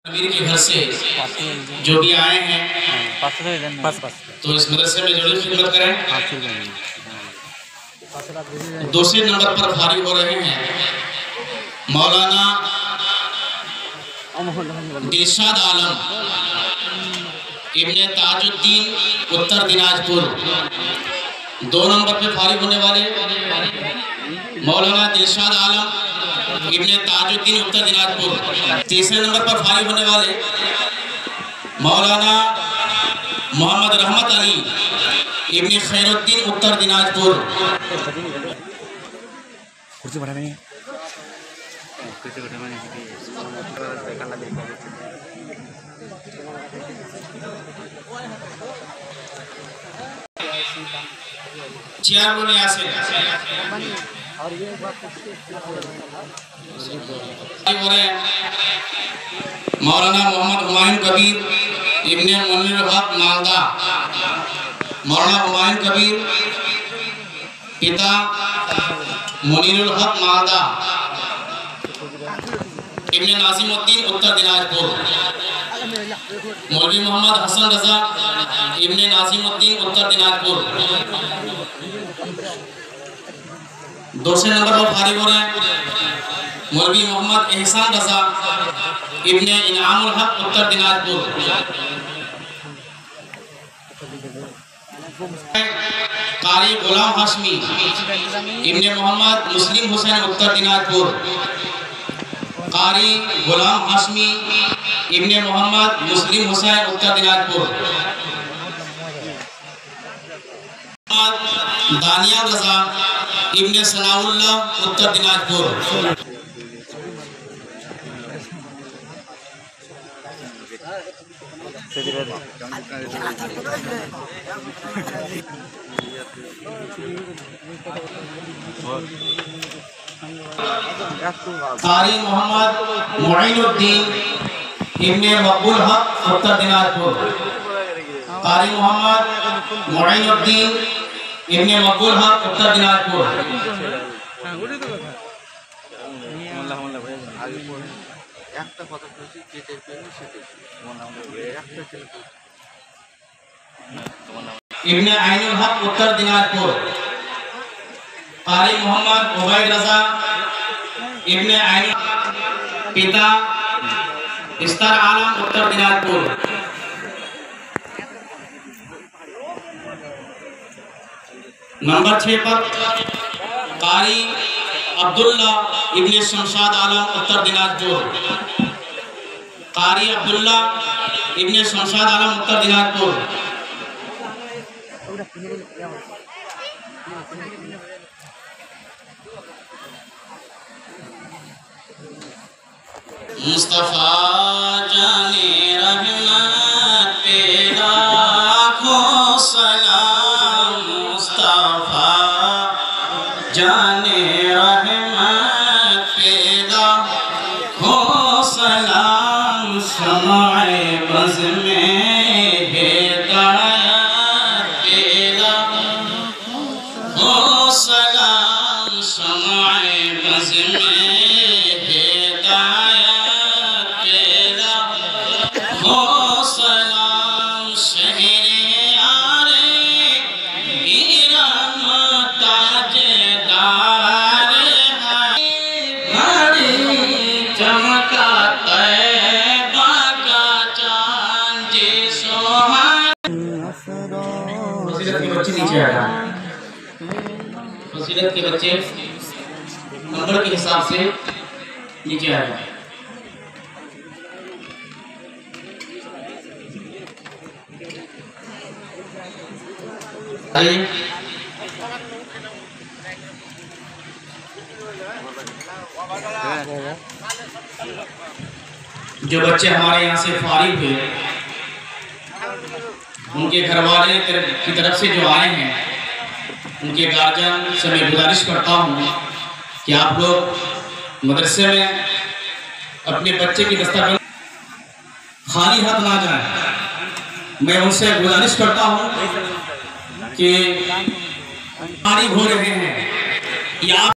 अमीर के घर से जो भी आए हैं तो इस मदरसे में जरूर खिदमत करें। दूसरे नंबर पर भारी हो रहे हैं मौलाना दिलशाद आलम इब्ने ताजुद्दीन उत्तर दिनाजपुर। 2 नंबर पे फारिग होने वाले मौलाना दिलशाद आलम इब्ने ताजुद्दीन उत्तर दिनाजपुर। तीसरे नंबर पर फारिग होने वाले मौलाना मोहम्मद रहमत अली इब्ने खैरुद्दीन उत्तर दिनाजपुर। चेयरमैन यासिर मौलाना मोहम्मद हुमायूं कबीर इब्ने मुनीरुल हक मालदा। मौलाना हुमायूं कबीर पिता मुनीरुल हक मालदा इब्ने नाजिमुद्दीन उत्तर दिनाजपुर। मौलवी मोहम्मद हसन रजा इब्ने नाजिमुद्दीन उत्तर दिनाजपुर। दूसरे नंबर पर फारिग हो रहे हैं मौलवी मोहम्मद एहसान रजा इब्ने इनामुल हक उत्तर दिनाजपुर। कारी गुलाम हाशमी इब्ने मोहम्मद मुस्लिम हुसैन उत्तर दिनाजपुर। कारी गुलाम हाशमी इब्ने मोहम्मद मुस्लिम हुसैन उत्तर दिनाजपुर। दानिया रजा इब्ने सनाउल्लाह उत्तर दिनाजपुर। कारी मोहम्मद मुईनुद्दीन इब्ने मकबूल हक उत्तर दिनाजपुर। कारी मोहम्मद मुईनुद्दीन इब्ने मकबूल हक उत्तर दिनाजपुर। इब्ने आइनुल हक उत्तर दिनाजपुर। कारी मोहम्मद उबैद रजा इब्ने आइनुल पिता इस्तार आलम उत्तर दिनाजपुर। नंबर 6 पर कारी अब्दुल्ला इब्ने शमशाद आलम उत्तर दिनाजपुर। कारी अब्दुल्ला इब्ने शमशाद आलम उत्तर दिनाजपुर। मुस्तफा जाने रहमत पे लाखों सलाम। मुस्तफा जाने रहमत पे लाखों सलाम। शमाए बज़ में हिदायत पे लाखों सलाम। शमाए बज़ में फजीलत के बच्चे नंबर के हिसाब से नीचे आ जाए। जो बच्चे हमारे यहाँ से फारिग हुए उनके घर वाले की तरफ से जो आए हैं उनके गार्जियन से मैं गुजारिश करता हूँ कि आप लोग मदरसे में अपने बच्चे की दस्तरखान खाली हाथ ना जाएं। मैं उनसे गुजारिश करता हूँ कि फारिग हो रहे हैं या